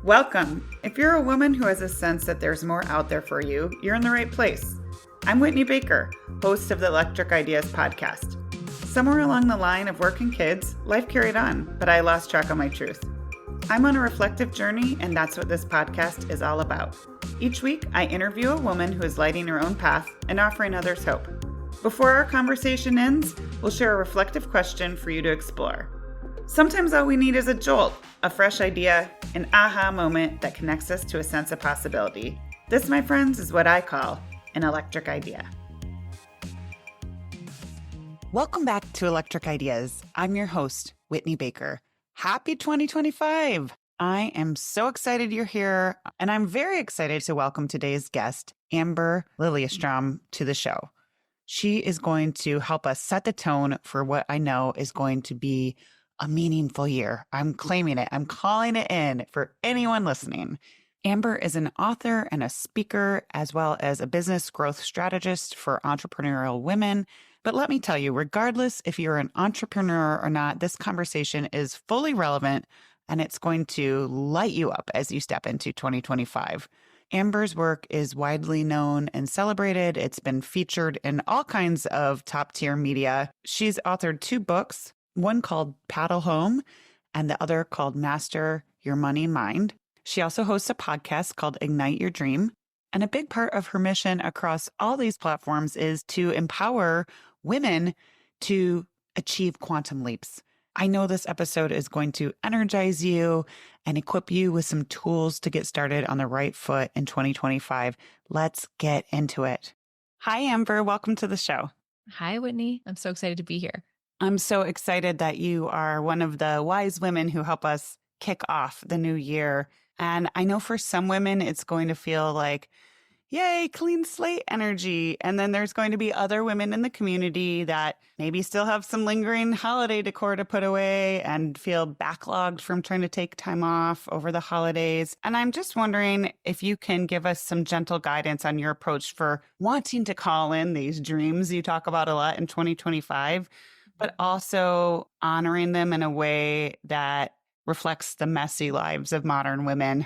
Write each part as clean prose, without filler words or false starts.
Welcome. If you're a woman who has a sense that there's more out there for you, you're in the right place. I'm Whitney Baker, host of the Electric Ideas podcast. Somewhere along the line of work and kids, life carried on, but I lost track of my truth. I'm on a reflective journey, and that's what this podcast is all about. Each week, I interview a woman who is lighting her own path and offering others hope. Before our conversation ends, we'll share a reflective question for you to explore. Sometimes all we need is a jolt, a fresh idea, an aha moment that connects us to a sense of possibility. This, my friends, is what I call an electric idea. Welcome back to Electric Ideas. I'm your host, Whitney Baker. Happy 2025! I am so excited you're here, and I'm very excited to welcome today's guest, Amber Lilyestrom, to the show. She is going to help us set the tone for what I know is going to be a meaningful year. I'm claiming it. I'm calling it in for anyone listening. Amber is an author and a speaker, as well as a business growth strategist for entrepreneurial women. But let me tell you, regardless if you're an entrepreneur or not, this conversation is fully relevant and it's going to light you up as you step into 2025. Amber's work is widely known and celebrated. It's been featured in all kinds of top-tier media. She's authored 2 books, one called Paddle Home and the other called Master Your Money Mind. She also hosts a podcast called Ignite Your Dream. And a big part of her mission across all these platforms is to empower women to achieve quantum leaps. I know this episode is going to energize you and equip you with some tools to get started on the right foot in 2025. Let's get into it. Hi, Amber. Welcome to the show. Hi, Whitney. I'm so excited to be here. I'm so excited that you are one of the wise women who help us kick off the new year. And I know for some women, it's going to feel like, yay, clean slate energy. And then there's going to be other women in the community that maybe still have some lingering holiday decor to put away and feel backlogged from trying to take time off over the holidays. And I'm just wondering if you can give us some gentle guidance on your approach for wanting to call in these dreams you talk about a lot in 2025, but also honoring them in a way that reflects the messy lives of modern women.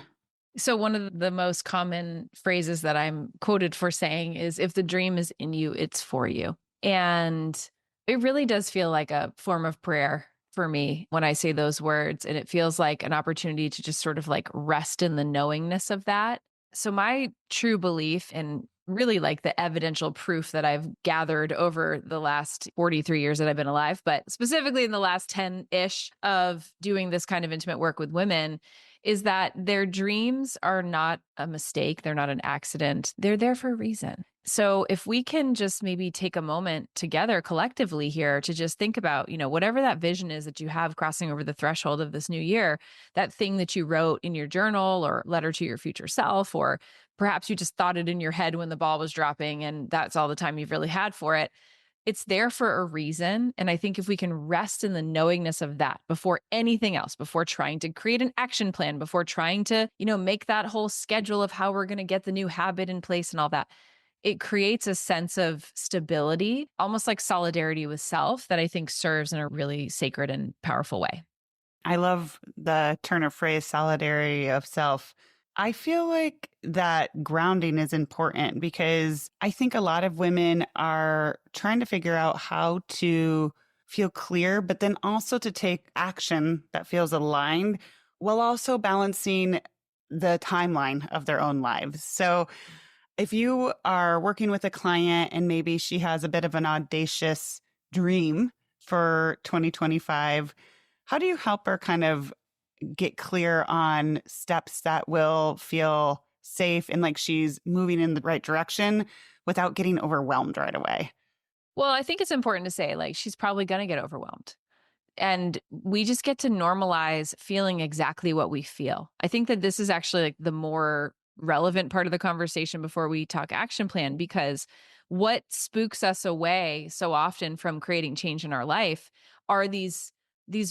So one of the most common phrases that I'm quoted for saying is, if the dream is in you, it's for you. And it really does feel like a form of prayer for me when I say those words. And it feels like an opportunity to just sort of like rest in the knowingness of that. So my true belief, and really like the evidential proof that I've gathered over the last 43 years that I've been alive, but specifically in the last 10-ish of doing this kind of intimate work with women, is that their dreams are not a mistake. They're not an accident. They're there for a reason. So if we can just maybe take a moment together collectively here to just think about, whatever that vision is that you have crossing over the threshold of this new year, that thing that you wrote in your journal or letter to your future self, or perhaps you just thought it in your head when the ball was dropping and that's all the time you've really had for it. It's there for a reason. And I think if we can rest in the knowingness of that before anything else, before trying to create an action plan, before trying to, make that whole schedule of how we're going to get the new habit in place and all that, it creates a sense of stability, almost like solidarity with self, that I think serves in a really sacred and powerful way. I love the turn of phrase, solidarity of self. I feel like that grounding is important because I think a lot of women are trying to figure out how to feel clear, but then also to take action that feels aligned while also balancing the timeline of their own lives. So if you are working with a client and maybe she has a bit of an audacious dream for 2025, how do you help her kind of get clear on steps that will feel safe and like she's moving in the right direction without getting overwhelmed right away? Well, I think it's important to say, like, she's probably going to get overwhelmed. And we just get to normalize feeling exactly what we feel. I think that this is actually like the more relevant part of the conversation before we talk action plan, because what spooks us away so often from creating change in our life are these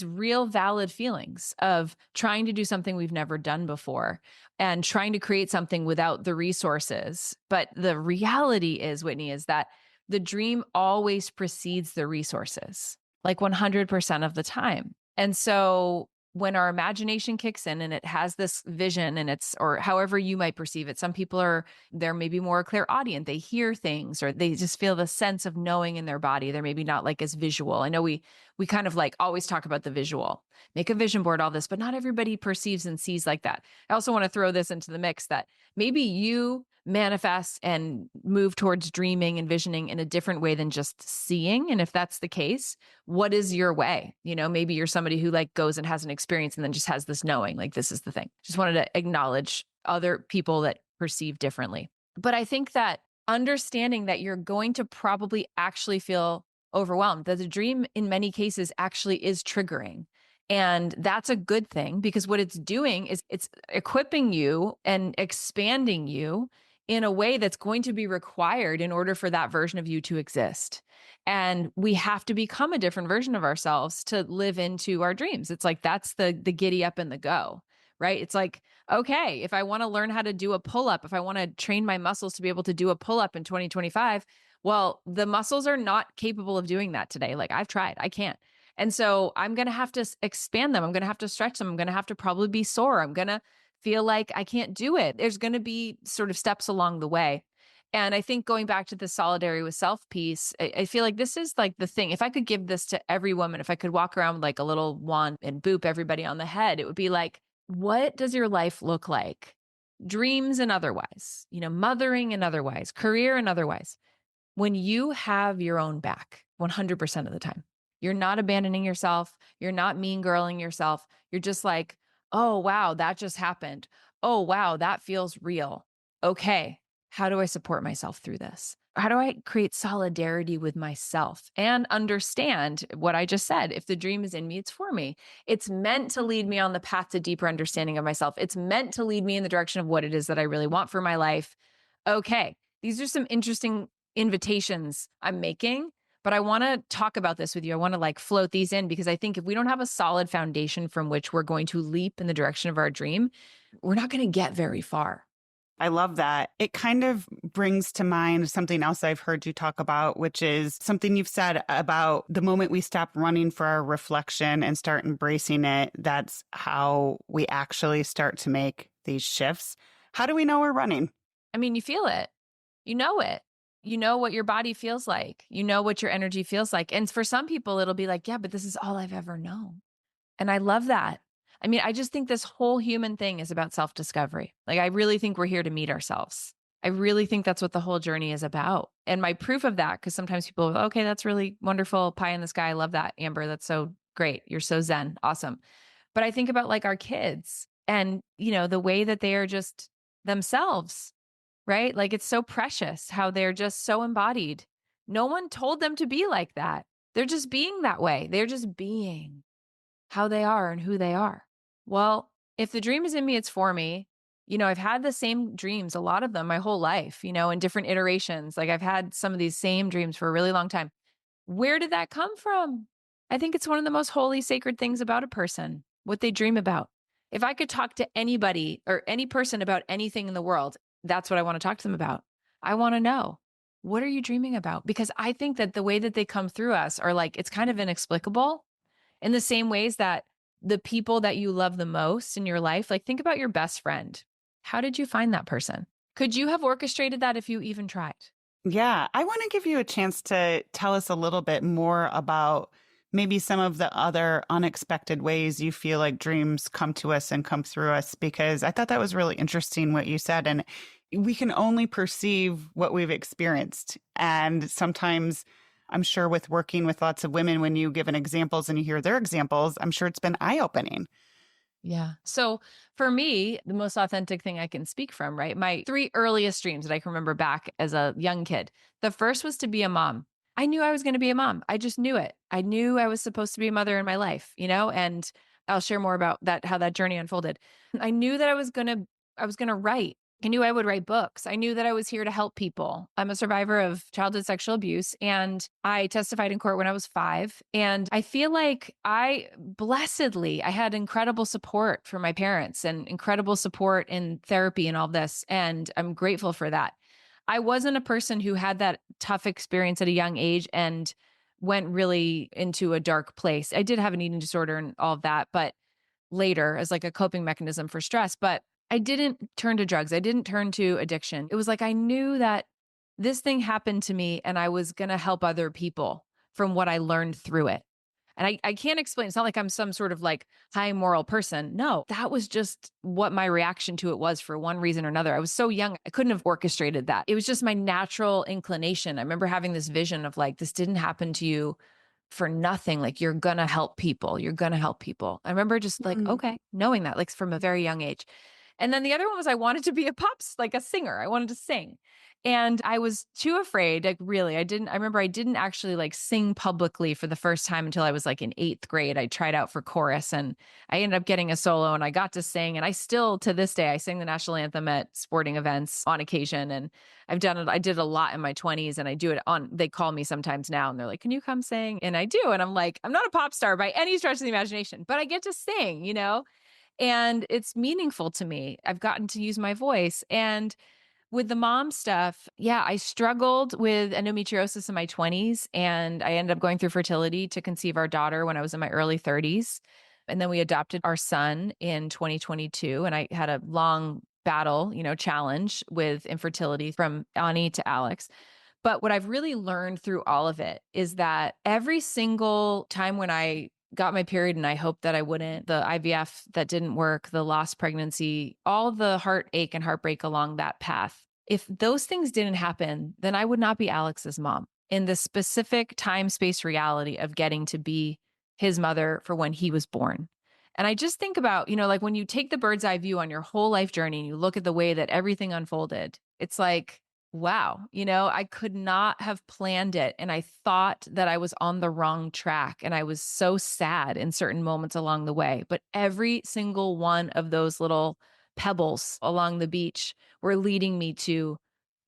real valid feelings of trying to do something we've never done before and trying to create something without the resources. But the reality is, Whitney, is that the dream always precedes the resources, like 100% of the time. And so when our imagination kicks in and it has this vision and it's, or however you might perceive it, some people are, they're maybe more clairaudient. They hear things or they just feel the sense of knowing in their body. They're maybe not like as visual. I know we kind of like always talk about the visual, make a vision board, all this, but not everybody perceives and sees like that. I also want to throw this into the mix that maybe you manifest and move towards dreaming and visioning in a different way than just seeing. And if that's the case, what is your way? Maybe you're somebody who like goes and has an experience and then just has this knowing, like this is the thing. Just wanted to acknowledge other people that perceive differently. But I think that understanding that you're going to probably actually feel overwhelmed, that the dream in many cases actually is triggering. And that's a good thing because what it's doing is it's equipping you and expanding you in a way that's going to be required in order for that version of you to exist. And we have to become a different version of ourselves to live into our dreams. It's like that's the giddy up and the go, right? It's like, okay, if I want to learn how to do a pull-up, if I want to train my muscles to be able to do a pull-up in 2025, well, the muscles are not capable of doing that today. Like I've tried, I can't. And so I'm going to have to expand them. I'm going to have to stretch them. I'm going to have to probably be sore. I'm going to feel like I can't do it. There's going to be sort of steps along the way. And I think going back to the solidarity with self piece, I feel like this is like the thing. If I could give this to every woman, if I could walk around with like a little wand and boop everybody on the head, it would be like, what does your life look like? Dreams and otherwise, mothering and otherwise, career and otherwise. When you have your own back 100% of the time, you're not abandoning yourself. You're not mean girling yourself. You're just like, oh, wow, that just happened. Oh, wow, that feels real. Okay, how do I support myself through this? How do I create solidarity with myself and understand what I just said? If the dream is in me, it's for me. It's meant to lead me on the path to deeper understanding of myself. It's meant to lead me in the direction of what it is that I really want for my life. Okay, these are some interesting invitations I'm making, but I want to talk about this with you. I want to like float these in because I think if we don't have a solid foundation from which we're going to leap in the direction of our dream, we're not going to get very far. I love that. It kind of brings to mind something else I've heard you talk about, which is something you've said about the moment we stop running for our reflection and start embracing it. That's how we actually start to make these shifts. How do we know we're running? I mean, you feel it. You know it. You know what your body feels like. You know what your energy feels like. And for some people, it'll be like, yeah, but this is all I've ever known. And I love that. I mean, I just think this whole human thing is about self-discovery. Like, I really think we're here to meet ourselves. I really think that's what the whole journey is about. And my proof of that, because sometimes people, okay, that's really wonderful. Pie in the sky. I love that, Amber. That's so great. You're so zen. Awesome. But I think about like our kids and, the way that they are just themselves, right? Like it's so precious how they're just so embodied. No one told them to be like that. They're just being that way. They're just being how they are and who they are. Well, if the dream is in me, it's for me. I've had the same dreams, a lot of them my whole life, in different iterations. Like I've had some of these same dreams for a really long time. Where did that come from? I think it's one of the most holy, sacred things about a person, what they dream about. If I could talk to anybody or any person about anything in the world, that's what I want to talk to them about. I want to know, what are you dreaming about? Because I think that the way that they come through us are like, it's kind of inexplicable in the same ways that the people that you love the most in your life, like think about your best friend. How did you find that person? Could you have orchestrated that if you even tried? Yeah, I want to give you a chance to tell us a little bit more about maybe some of the other unexpected ways you feel like dreams come to us and come through us, because I thought that was really interesting what you said. And we can only perceive what we've experienced. And sometimes I'm sure with working with lots of women, when you give an examples and you hear their examples, I'm sure it's been eye-opening. Yeah. So for me, the most authentic thing I can speak from, right? My three earliest dreams that I can remember back as a young kid. The first was to be a mom. I knew I was going to be a mom. I just knew it. I knew I was supposed to be a mother in my life, and I'll share more about that, how that journey unfolded. I knew that I was going to write. I knew I would write books. I knew that I was here to help people. I'm a survivor of childhood sexual abuse, and I testified in court when I was 5. And I feel like I had incredible support from my parents and incredible support in therapy and all this. And I'm grateful for that. I wasn't a person who had that tough experience at a young age and went really into a dark place. I did have an eating disorder and all of that, but later as like a coping mechanism for stress, but I didn't turn to drugs. I didn't turn to addiction. It was like I knew that this thing happened to me and I was going to help other people from what I learned through it. And I can't explain. It's not like I'm some sort of like high moral person. No, that was just what my reaction to it was for one reason or another. I was so young, I couldn't have orchestrated that. It was just my natural inclination. I remember having this vision of like, this didn't happen to you for nothing. Like, you're going to help people. You're going to help people. I remember just like, Mm. okay, knowing that, like from a very young age. And then the other one was I wanted to be a like a singer. I wanted to sing. And I was too afraid. Like, really, I remember I didn't actually like sing publicly for the first time until I was like in eighth grade. I tried out for chorus and I ended up getting a solo and I got to sing. And I still, to this day, I sing the national anthem at sporting events on occasion. And I've done it. I did a lot in my 20s and I do it they call me sometimes now and they're like, can you come sing? And I do. And I'm like, I'm not a pop star by any stretch of the imagination, but I get to sing, and it's meaningful to me. I've gotten to use my voice. And with the mom stuff, yeah, I struggled with endometriosis in my 20s and I ended up going through fertility to conceive our daughter when I was in my early 30s. And then we adopted our son in 2022 and I had a long battle, challenge with infertility from Ani to Alex. But what I've really learned through all of it is that every single time when I got my period and I hoped that I wouldn't, the IVF that didn't work, the lost pregnancy, all the heartache and heartbreak along that path. If those things didn't happen, then I would not be Alex's mom in the specific time space reality of getting to be his mother for when he was born. And I just think about, like when you take the bird's eye view on your whole life journey and you look at the way that everything unfolded, it's like, wow, I could not have planned it. And I thought that I was on the wrong track. And I was so sad in certain moments along the way. But every single one of those little pebbles along the beach were leading me to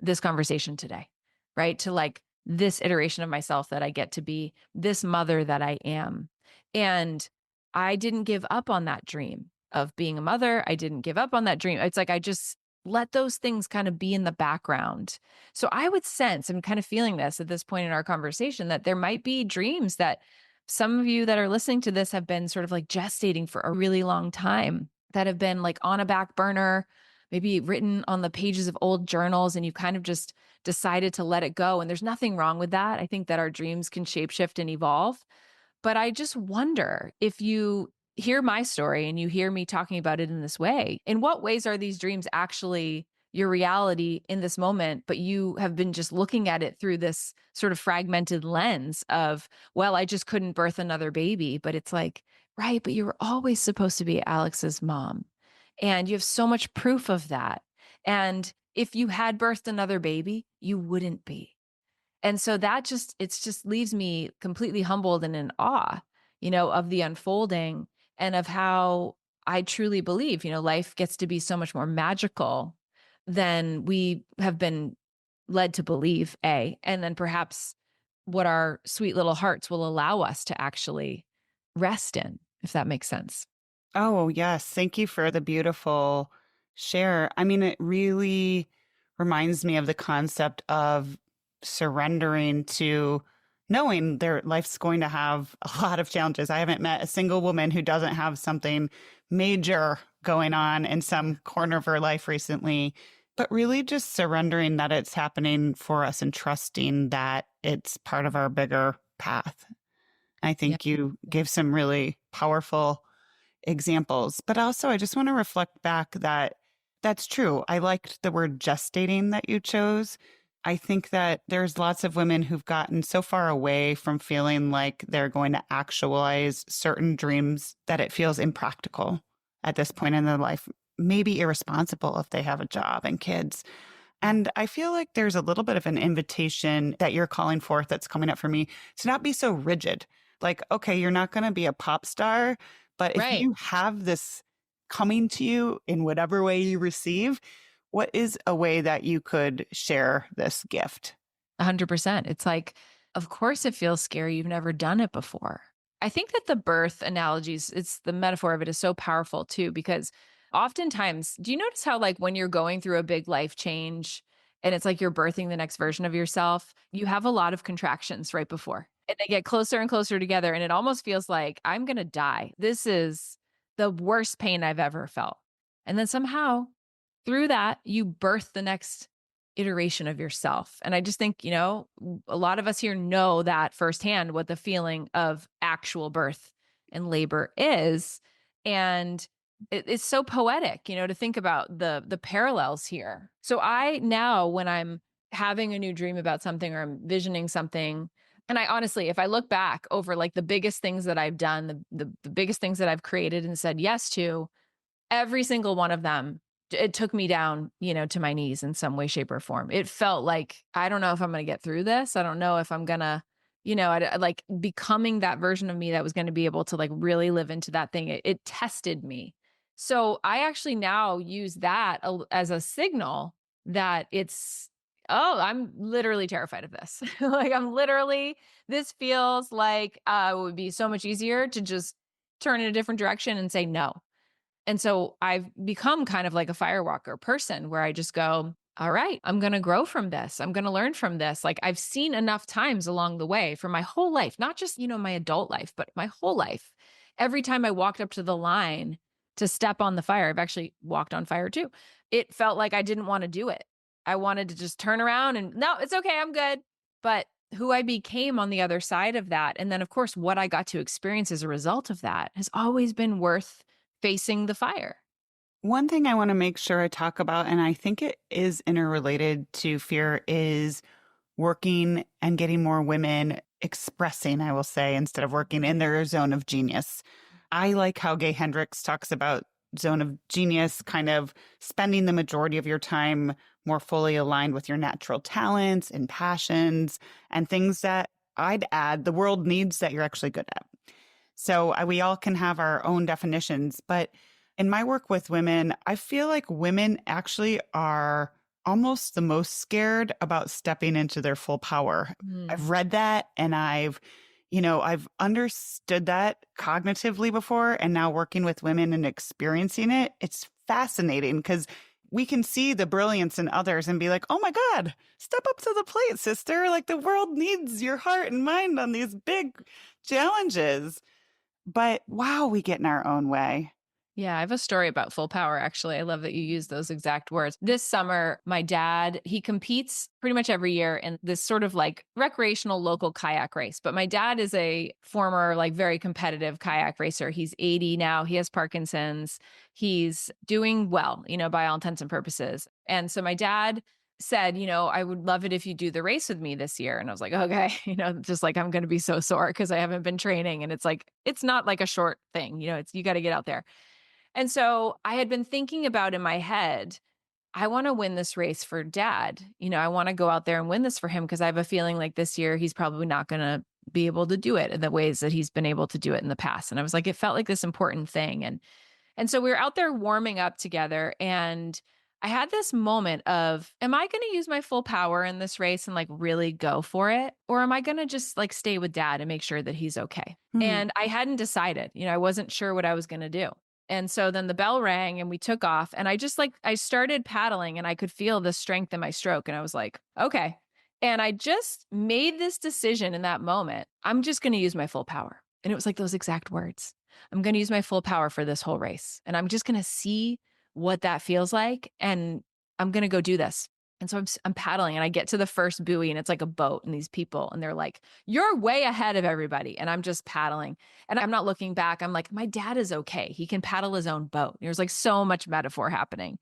this conversation today, right? To like this iteration of myself that I get to be, this mother that I am. And I didn't give up on that dream of being a mother. I didn't give up on that dream. It's like I just let those things kind of be in the background. So I would sense, I'm kind of feeling this at this point in our conversation, that there might be dreams that some of you that are listening to this have been sort of like gestating for a really long time, that have been like on a back burner, maybe written on the pages of old journals, and you kind of just decided to let it go. And there's nothing wrong with that. I think that our dreams can shapeshift and evolve. But I just wonder, if you hear my story and you hear me talking about it in this way, in what ways are these dreams actually your reality in this moment, but you have been just looking at it through this sort of fragmented lens of, well, I just couldn't birth another baby. But it's like, right, but you were always supposed to be Alex's mom. And you have so much proof of that. And if you had birthed another baby, you wouldn't be. And so it's just leaves me completely humbled and in awe, of the unfolding and of how I truly believe, life gets to be so much more magical than we have been led to believe, and then perhaps what our sweet little hearts will allow us to actually rest in, if that makes sense. Oh, yes. Thank you for the beautiful share. I mean, it really reminds me of the concept of surrendering to knowing their life's going to have a lot of challenges. I haven't met a single woman who doesn't have something major going on in some corner of her life recently, but really just surrendering that it's happening for us and trusting that it's part of our bigger path. I Yeah. think you gave some really powerful examples. But also, I just want to reflect back that that's true. I liked the word gestating that you chose. I think that there's lots of women who've gotten so far away from feeling like they're going to actualize certain dreams that it feels impractical at this point in their life, maybe irresponsible if they have a job and kids. And I feel like there's a little bit of an invitation that you're calling forth that's coming up for me to not be so rigid. Like, okay, you're not going to be a pop star, but if Right. you have this coming to you in whatever way you receive, what is a way that you could share this gift? 100%. It's like, of course it feels scary. You've never done it before. I think that the birth analogies, it's the metaphor of it is so powerful too, because oftentimes, do you notice how, like, when you're going through a big life change and it's like you're birthing the next version of yourself, you have a lot of contractions right before and they get closer and closer together. And it almost feels like I'm going to die. This is the worst pain I've ever felt. And then somehow through that, you birth the next iteration of yourself. And I just think, a lot of us here know that firsthand what the feeling of actual birth and labor is. And it's so poetic, to think about the parallels here. So I now, when I'm having a new dream about something or I'm visioning something, and I honestly, if I look back over like the biggest things that I've done, the biggest things that I've created and said yes to, every single one of them, it took me down, to my knees in some way, shape, or form. It felt like, I don't know if I'm going to get through this. I don't know if I'm going to, like becoming that version of me that was going to be able to like really live into that thing. It tested me. So I actually now use that as a signal that I'm literally terrified of this. Like this feels like it would be so much easier to just turn in a different direction and say no. And so I've become kind of like a firewalker person where I just go, all right, I'm going to grow from this. I'm going to learn from this. Like I've seen enough times along the way for my whole life, not just, my adult life, but my whole life. Every time I walked up to the line to step on the fire, I've actually walked on fire too. It felt like I didn't want to do it. I wanted to just turn around and no, it's okay. I'm good. But who I became on the other side of that, and then of course, what I got to experience as a result of that has always been worth facing the fire. One thing I want to make sure I talk about, and I think it is interrelated to fear, is working and getting more women expressing, I will say, instead of working in their zone of genius. I like how Gay Hendricks talks about zone of genius, kind of spending the majority of your time more fully aligned with your natural talents and passions and things that I'd add the world needs that you're actually good at. So we all can have our own definitions, but in my work with women, I feel like women actually are almost the most scared about stepping into their full power. Mm. I've read that and I've understood that cognitively before, and now working with women and experiencing it, it's fascinating because we can see the brilliance in others and be like, oh my God, step up to the plate, sister. Like the world needs your heart and mind on these big challenges. But wow, we get in our own way. Yeah, I have a story about full power, actually. I love that you use those exact words. This summer, my dad, he competes pretty much every year in this sort of like recreational local kayak race. But my dad is a former, like very competitive kayak racer. He's 80 now. He has Parkinson's. He's doing well, by all intents and purposes. And so my dad said, I would love it if you do the race with me this year. And I was like, okay, just like I'm going to be so sore because I haven't been training. And it's like, it's not like a short thing, you got to get out there. And so I had been thinking about in my head, I want to win this race for dad. I want to go out there and win this for him because I have a feeling like this year he's probably not going to be able to do it in the ways that he's been able to do it in the past. And I was like, it felt like this important thing. And so we were out there warming up together and I had this moment of, am I going to use my full power in this race and like really go for it? Or am I going to just like stay with dad and make sure that he's okay? Hmm. And I hadn't decided, I wasn't sure what I was going to do. And so then the bell rang and we took off and I started paddling and I could feel the strength in my stroke. And I was like, okay. And I just made this decision in that moment. I'm just going to use my full power. And it was like those exact words. I'm going to use my full power for this whole race. And I'm just going to see what that feels like. And I'm going to go do this. And so I'm paddling and I get to the first buoy and it's like a boat and these people and they're like, you're way ahead of everybody. And I'm just paddling and I'm not looking back. I'm like, my dad is okay. He can paddle his own boat. There's like so much metaphor happening.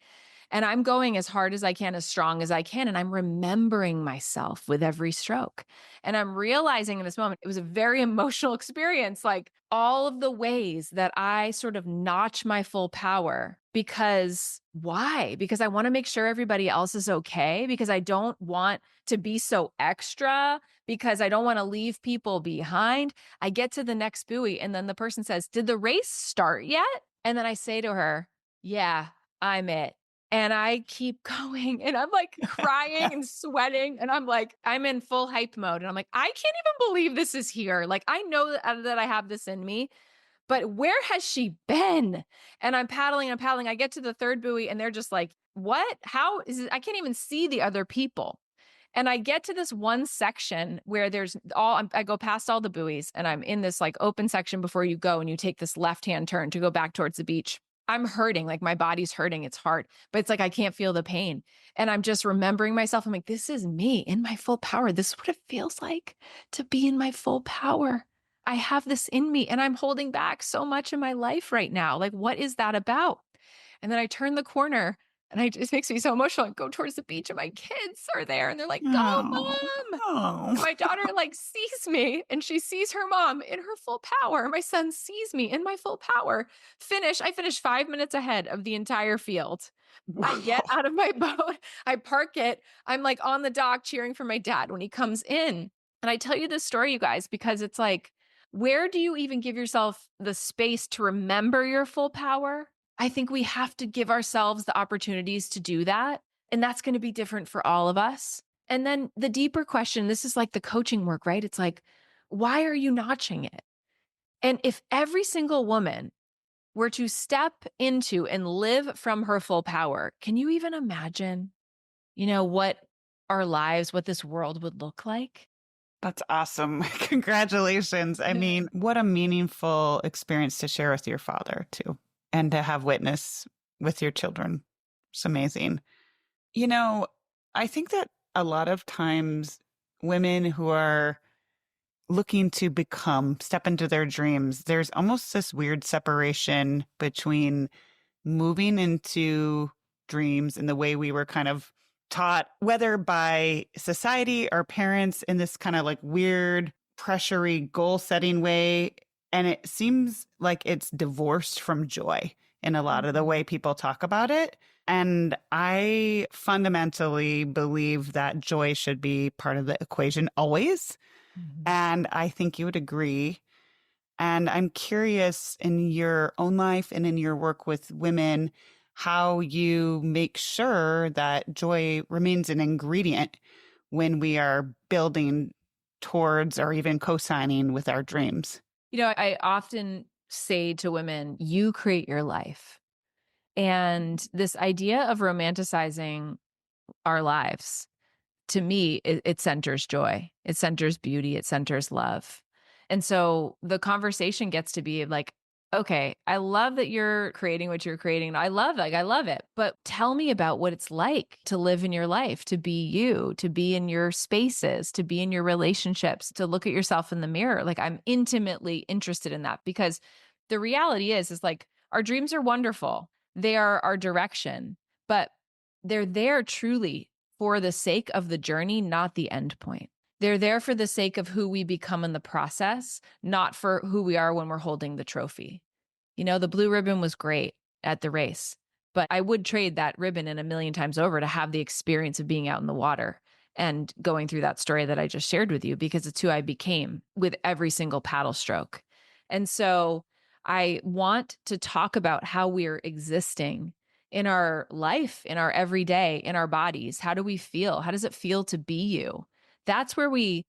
And I'm going as hard as I can, as strong as I can. And I'm remembering myself with every stroke. And I'm realizing in this moment, it was a very emotional experience, like all of the ways that I sort of notch my full power. Because why? Because I want to make sure everybody else is okay. Because I don't want to be so extra. Because I don't want to leave people behind. I get to the next buoy. And then the person says, did the race start yet? And then I say to her, yeah, I'm it. And I keep going and I'm like crying and sweating. And I'm like, I'm in full hype mode. And I'm like, I can't even believe this is here. Like, I know that I have this in me, but where has she been? And I'm paddling and paddling. I get to the third buoy and they're just like, what? How is it? I can't even see the other people. And I get to this one section where I go past all the buoys and I'm in this like open section before you go and you take this left-hand turn to go back towards the beach. I'm hurting, like my body's hurting. It's hard, but it's like I can't feel the pain. And I'm just remembering myself. I'm like, this is me in my full power. This is what it feels like to be in my full power. I have this in me and I'm holding back so much in my life right now. Like, what is that about? And then I turn the corner and it makes me so emotional. I go towards the beach and my kids are there and they're like, go, Oh, mom. oh. My daughter like sees me and she sees her mom in her full power. My son sees me in my full power. I finish 5 minutes ahead of the entire field. I get out of my boat. I park it. I'm like on the dock cheering for my dad when he comes in. And I tell you this story, you guys, because it's like, where do you even give yourself the space to remember your full power? I think we have to give ourselves the opportunities to do that. And that's going to be different for all of us. And then the deeper question, this is like the coaching work, right? It's like, why are you notching it? And if every single woman were to step into and live from her full power, can you even imagine, what our lives, what this world would look like? That's awesome. Congratulations. I mean, what a meaningful experience to share with your father, too, and to have witness with your children. It's amazing. I think that a lot of times women who are looking to step into their dreams, there's almost this weird separation between moving into dreams in the way we were kind of taught, whether by society or parents, in this kind of like weird, pressury, goal setting way. And it seems like it's divorced from joy in a lot of the way people talk about it. And I fundamentally believe that joy should be part of the equation always. And I think you would agree. And I'm curious, in your own life and in your work with women, how you make sure that joy remains an ingredient when we are building towards or even co-signing with our dreams. I often say to women, you create your life. And this idea of romanticizing our lives, to me, it centers joy. It centers beauty. It centers love. And so the conversation gets to be like, okay, I love that you're creating what you're creating. I love it. But tell me about what it's like to live in your life, to be you, to be in your spaces, to be in your relationships, to look at yourself in the mirror. Like, I'm intimately interested in that, because the reality is like, our dreams are wonderful. They are our direction, but they're there truly for the sake of the journey, not the end point. They're there for the sake of who we become in the process, not for who we are when we're holding the trophy. The blue ribbon was great at the race, but I would trade that ribbon in a million times over to have the experience of being out in the water and going through that story that I just shared with you, because it's who I became with every single paddle stroke. And so I want to talk about how we're existing in our life, in our everyday, in our bodies. How do we feel? How does it feel to be you? That's where we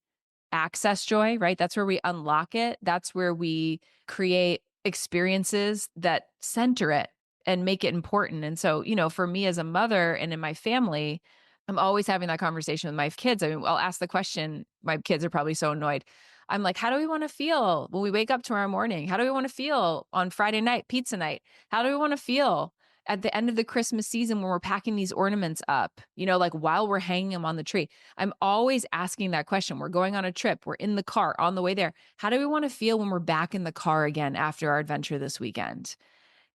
access joy, right? That's where we unlock it. That's where we create experiences that center it and make it important. And so, for me as a mother and in my family, I'm always having that conversation with my kids. I mean, I'll ask the question, my kids are probably so annoyed. I'm like, how do we want to feel when we wake up tomorrow morning? How do we want to feel on Friday night, pizza night? How do we want to feel at the end of the Christmas season when we're packing these ornaments up, like while we're hanging them on the tree? I'm always asking that question. We're going on a trip. We're in the car on the way there. How do we want to feel when we're back in the car again after our adventure this weekend?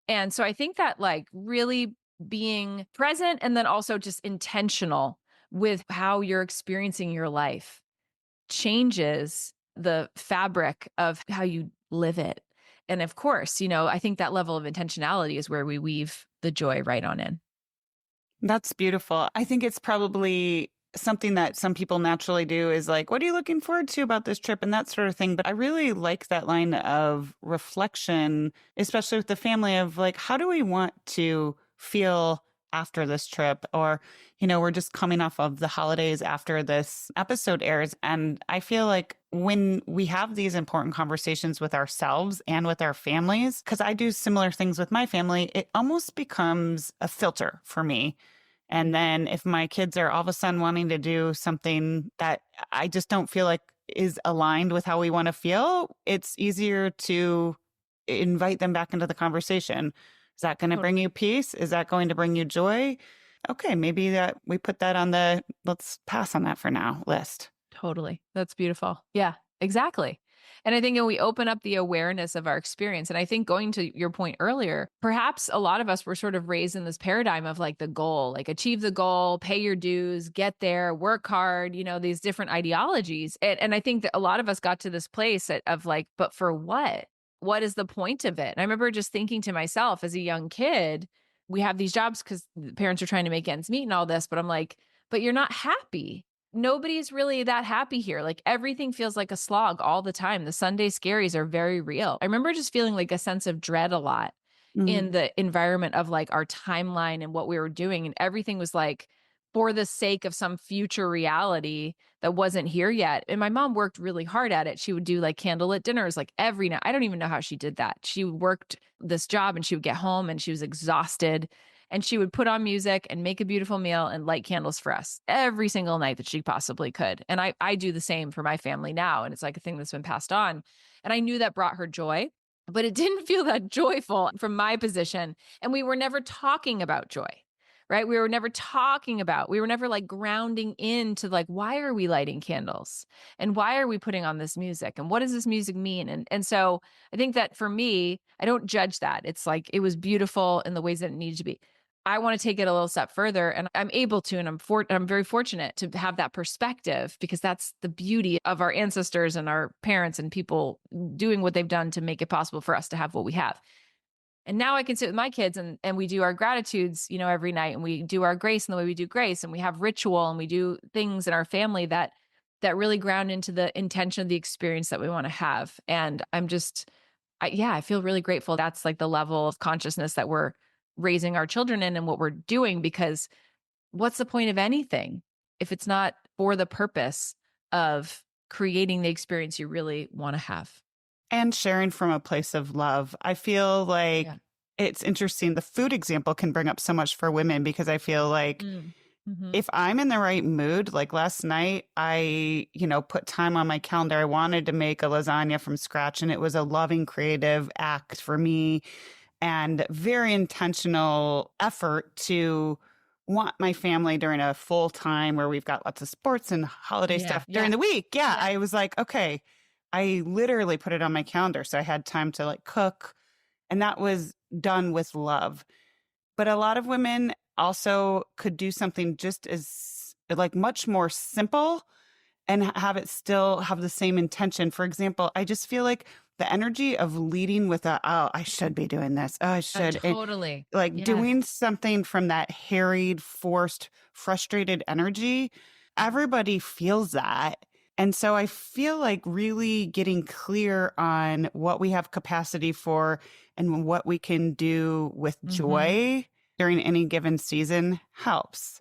And so I think that like really being present and then also just intentional with how you're experiencing your life changes the fabric of how you live it. And of course, I think that level of intentionality is where we weave the joy right on in. That's beautiful. I think it's probably something that some people naturally do, is like, what are you looking forward to about this trip and that sort of thing. But I really like that line of reflection, especially with the family, of like, how do we want to feel after this trip? Or, we're just coming off of the holidays after this episode airs. And I feel like when we have these important conversations with ourselves and with our families, because I do similar things with my family, it almost becomes a filter for me. And then if my kids are all of a sudden wanting to do something that I just don't feel like is aligned with how we want to feel, it's easier to invite them back into the conversation. Is that going to bring you Totally. peace? Is that going to bring you joy? Okay, maybe that we put that on the let's pass on that for now list. Totally. That's beautiful. Yeah, exactly. And I think when we open up the awareness of our experience, and I think going to your point earlier, perhaps a lot of us were sort of raised in this paradigm of like the goal, like achieve the goal, pay your dues, get there, work hard, these different ideologies. And I think that a lot of us got to this place of like, but for what? What is the point of it? And I remember just thinking to myself as a young kid, we have these jobs because parents are trying to make ends meet and all this, but I'm like, but you're not happy. Nobody's really that happy here. Like everything feels like a slog all the time. The Sunday scaries are very real. I remember just feeling like a sense of dread a lot in Mm. the environment of like our timeline and what we were doing. And everything was like for the sake of some future reality that wasn't here yet. And my mom worked really hard at it. She would do like candlelit dinners like every night. I don't even know how she did that. She worked this job and she would get home and she was exhausted and she would put on music and make a beautiful meal and light candles for us every single night that she possibly could. And I do the same for my family now. And it's like a thing that's been passed on. And I knew that brought her joy, but it didn't feel that joyful from my position. And we were never talking about joy, right? We were never like grounding into like, why are we lighting candles? And why are we putting on this music? And what does this music mean? And so I think that for me, I don't judge that. It's like, it was beautiful in the ways that it needed to be. I want to take it a little step further and I'm able to, and I'm very fortunate to have that perspective because that's the beauty of our ancestors and our parents and people doing what they've done to make it possible for us to have what we have. And now I can sit with my kids and we do our gratitudes, every night and we do our grace in the way we do grace and we have ritual and we do things in our family that really ground into the intention of the experience that we want to have. And I feel really grateful. That's like the level of consciousness that we're raising our children in and what we're doing because what's the point of anything if it's not for the purpose of creating the experience you really want to have? And sharing from a place of love. I feel like Yeah. it's interesting. The food example can bring up so much for women because I feel like Mm. Mhm. if I'm in the right mood, like last night, I put time on my calendar. I wanted to make a lasagna from scratch, and it was a loving, creative act for me and very intentional effort to want my family during a full time where we've got lots of sports and holiday Yeah. stuff during Yeah. the week. Yeah. Yeah. I was like, okay, I literally put it on my calendar. So I had time to like cook, and that was done with love. But a lot of women also could do something just as like much more simple and have it still have the same intention. For example, I just feel like the energy of leading with oh, I should be doing this. Oh, I should. And Totally. like Yes. doing something from that harried, forced, frustrated energy, everybody feels that. And so I feel like really getting clear on what we have capacity for and what we can do with Mhm. joy during any given season helps.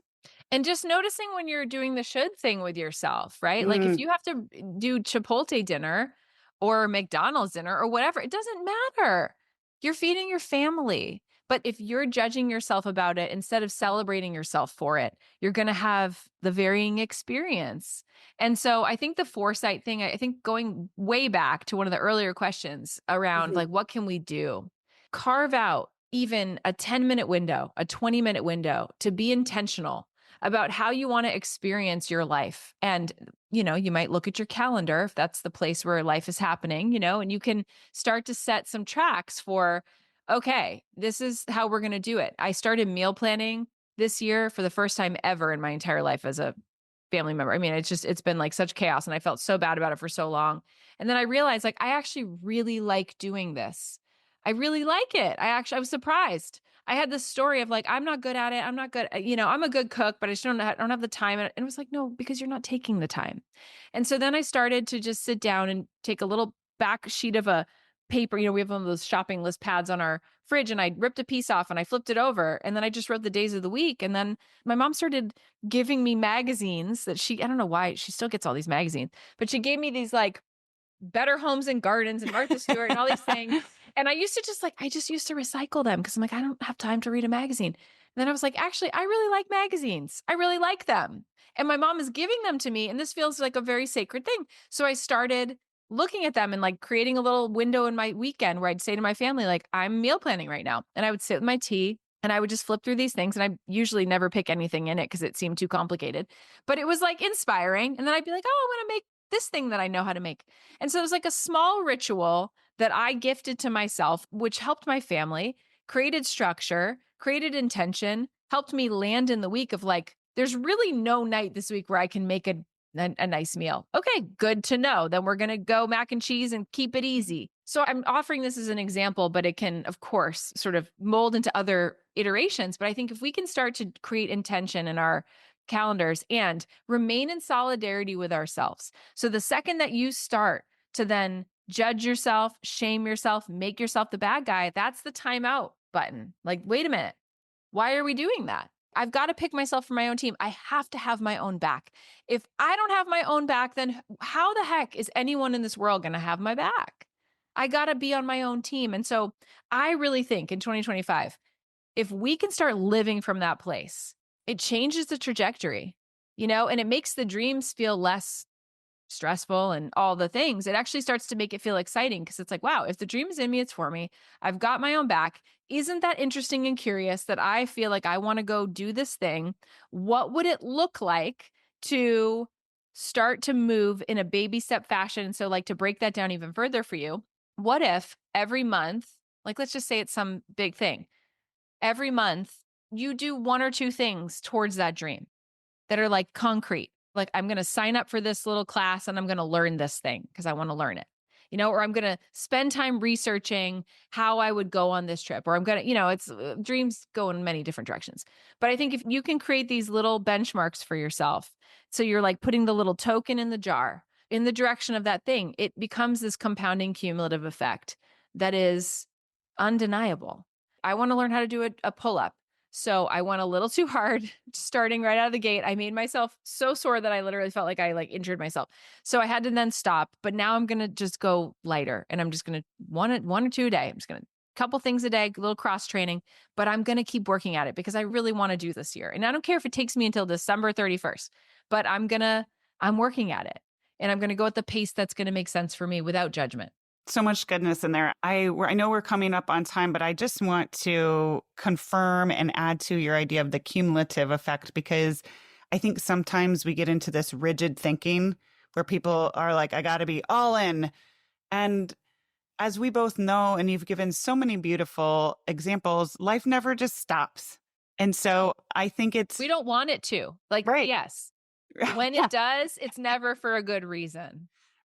And just noticing when you're doing the should thing with yourself, right? Like if Mm, you have to do Chipotle dinner or McDonald's dinner or whatever, it doesn't matter. You're feeding your family. But if you're judging yourself about it instead of celebrating yourself for it, you're going to have the varying experience. And so I think the foresight thing, I think going way back to one of the earlier questions around mhm, like, what can we do? Carve out even a 10-minute window, a 20-minute window to be intentional about how you want to experience your life. And, you might look at your calendar if that's the place where life is happening, and you can start to set some tracks for, okay, this is how we're going to do it. I started meal planning this year for the first time ever in my entire life as a family member. I mean, it's been like such chaos and I felt so bad about it for so long. And then I realized like I actually really like doing this. I really like it. I was surprised. I had this story of like, I'm not good at it. I'm not good. I'm a good cook, but I don't have the time. And it was like, no, because you're not taking the time. And so then I started to just sit down and take a little back sheet of a paper. We have one of those shopping list pads on our fridge and I ripped a piece off and I flipped it over. And then I just wrote the days of the week. And then my mom started giving me magazines that I don't know why she still gets all these magazines, but she gave me these like Better Homes and Gardens and Martha Stewart and all these things. And I just used to recycle them because I'm like, I don't have time to read a magazine. then I was like, actually, I really like magazines. I really like them. And my mom is giving them to me. And this feels like a very sacred thing. So I started looking at them and like creating a little window in my weekend where I'd say to my family, like, I'm meal planning right now. And I would sit with my tea and I would just flip through these things. And I usually never pick anything in it because it seemed too complicated, but it was like inspiring. And then I'd be like, oh, I want to make this thing that I know how to make. And so it was like a small ritual that I gifted to myself, which helped my family, created structure, created intention, helped me land in the week of like, there's really no night this week where I can make a nice meal. Okay, good to know. Then we're going to go mac and cheese and keep it easy. So I'm offering this as an example, but it can, of course, sort of mold into other iterations. But I think if we can start to create intention in our calendars and remain in solidarity with ourselves. So the second that you start to then judge yourself, shame yourself, make yourself the bad guy, that's the timeout button. Like, wait a minute. Why are we doing that? I've got to pick myself for my own team. I have to have my own back. If I don't have my own back, then how the heck is anyone in this world going to have my back? I got to be on my own team. And so I really think in 2025, if we can start living from that place, it changes the trajectory, and it makes the dreams feel less stressful and all the things. It actually starts to make it feel exciting because it's like, wow, if the dream is in me, it's for me. I've got my own back. Isn't that interesting and curious that I feel like I want to go do this thing? What would it look like to start to move in a baby step fashion? So, like, to break that down even further for you, what if every month, like, let's just say it's some big thing, every month you do one or two things towards that dream that are like concrete. Like, I'm going to sign up for this little class and I'm going to learn this thing because I want to learn it, or I'm going to spend time researching how I would go on this trip, or I'm going to, it's dreams go in many different directions. But I think if you can create these little benchmarks for yourself, so you're like putting the little token in the jar in the direction of that thing, it becomes this compounding cumulative effect that is undeniable. I want to learn how to do a pull up. So I went a little too hard starting right out of the gate. I made myself so sore that I literally felt like I injured myself. So I had to then stop, but now I'm going to just go lighter and I'm just going to one or two a day. I'm just going to couple things a day, a little cross training, but I'm going to keep working at it because I really want to do this year. And I don't care if it takes me until December 31st, but I'm working at it and I'm going to go at the pace that's going to make sense for me without judgment. So much goodness in there. I know we're coming up on time, but I just want to confirm and add to your idea of the cumulative effect, because I think sometimes we get into this rigid thinking where people are like, I got to be all in. And as we both know, and you've given so many beautiful examples, life never just stops. And so I think We don't want it to. Like, right. yes, when Yeah. it does, it's never for a good reason.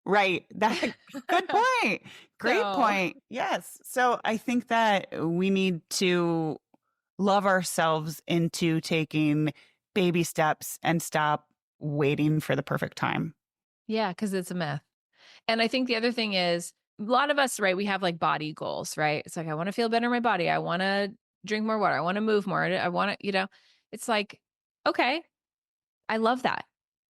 Right. That's a good point. Great point. Yes. So I think that we need to love ourselves into taking baby steps and stop waiting for the perfect time. Yeah, because it's a myth. And I think the other thing is a lot of us, right? We have like body goals, right? It's like, I want to feel better in my body. I want to drink more water. I want to move more. I want to, it's like, okay, I love that.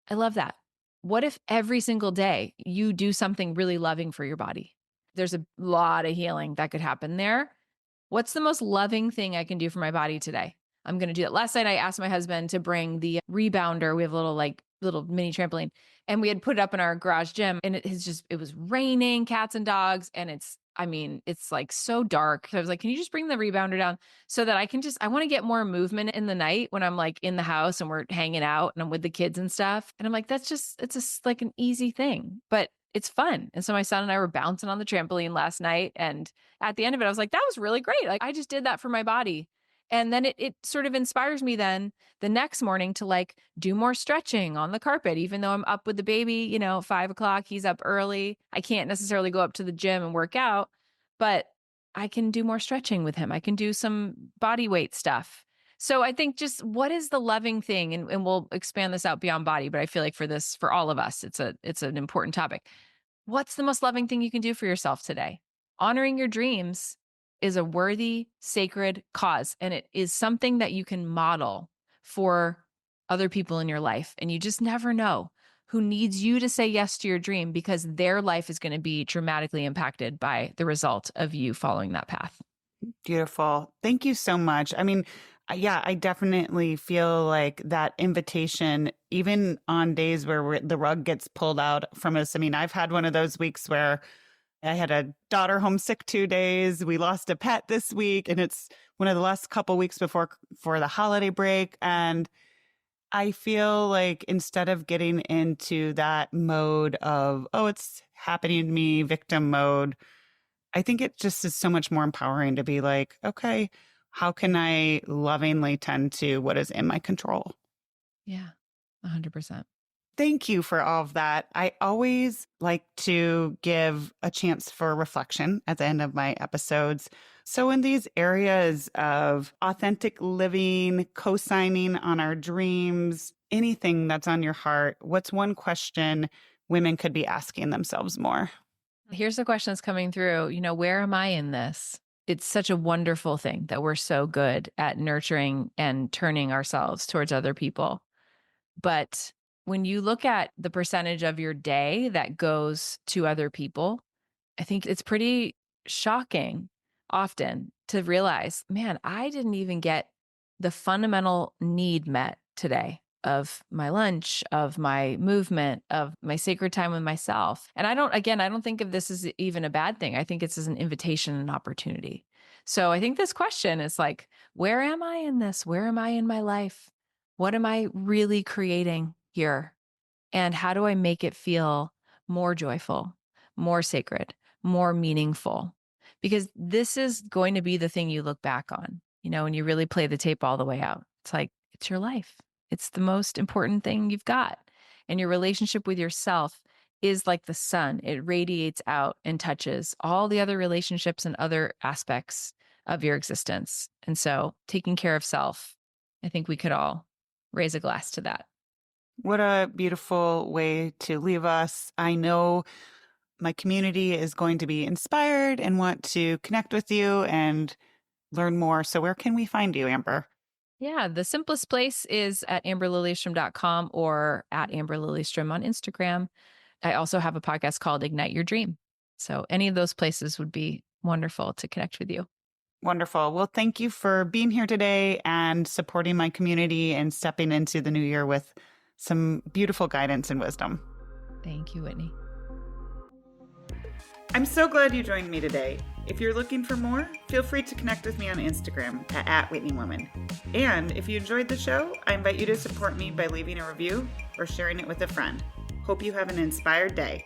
I love that. What if every single day you do something really loving for your body? There's a lot of healing that could happen there. What's the most loving thing I can do for my body today? I'm going to do that. Last night, I asked my husband to bring the rebounder. We have a little mini trampoline, and we had put it up in our garage gym, and it was raining, cats and dogs. And it's like so dark. So I was like, can you just bring the rebounder down so that I want to get more movement in the night when I'm like in the house and we're hanging out and I'm with the kids and stuff. And I'm like, it's just like an easy thing, but it's fun. And so my son and I were bouncing on the trampoline last night. And at the end of it, I was like, that was really great. Like, I just did that for my body. And then it sort of inspires me then the next morning to like do more stretching on the carpet, even though I'm up with the baby, 5 o'clock, he's up early. I can't necessarily go up to the gym and work out, but I can do more stretching with him. I can do some body weight stuff. So I think just what is the loving thing? And we'll expand this out beyond body, but I feel like for all of us, it's an important topic. What's the most loving thing you can do for yourself today? Honoring your dreams is a worthy, sacred cause. And it is something that you can model for other people in your life. And you just never know who needs you to say yes to your dream because their life is going to be dramatically impacted by the result of you following that path. Beautiful. Thank you so much. I mean, Yeah, I definitely feel like that invitation, even on days where the rug gets pulled out from us. I mean, I've had one of those weeks where I had a daughter homesick 2 days. We lost a pet this week, and it's one of the last couple weeks before for the holiday break. And I feel like instead of getting into that mode of, oh, it's happening to me, victim mode, I think it just is so much more empowering to be like, okay, how can I lovingly tend to what is in my control? Yeah, 100%. Thank you for all of that. I always like to give a chance for reflection at the end of my episodes. So, in these areas of authentic living, co signing on our dreams, anything that's on your heart, what's one question women could be asking themselves more? Here's the question that's coming through. Where am I in this? It's such a wonderful thing that we're so good at nurturing and turning ourselves towards other people. But when you look at the percentage of your day that goes to other people, I think it's pretty shocking often to realize, man, I didn't even get the fundamental need met today of my lunch, of my movement, of my sacred time with myself. And I don't think of this as even a bad thing. I think it's as an invitation and opportunity. So I think this question is like, where am I in this? Where am I in my life? What am I really creating here? And how do I make it feel more joyful, more sacred, more meaningful? Because this is going to be the thing you look back on, when you really play the tape all the way out. It's like, it's your life. It's the most important thing you've got. And your relationship with yourself is like the sun. It radiates out and touches all the other relationships and other aspects of your existence. And so taking care of self, I think we could all raise a glass to that. What a beautiful way to leave us. I know my community is going to be inspired and want to connect with you and learn more. So, where can we find you, Amber? Yeah, the simplest place is at amberlilyestrom.com or at Amber Lilyestrom on Instagram. I also have a podcast called Ignite Your Dream. So any of those places would be wonderful to connect with you. Wonderful. Well, thank you for being here today and supporting my community and stepping into the new year with some beautiful guidance and wisdom. Thank you, Whitney. I'm so glad you joined me today. If you're looking for more, feel free to connect with me on Instagram at @WhitneyWoman. And if you enjoyed the show, I invite you to support me by leaving a review or sharing it with a friend. Hope you have an inspired day.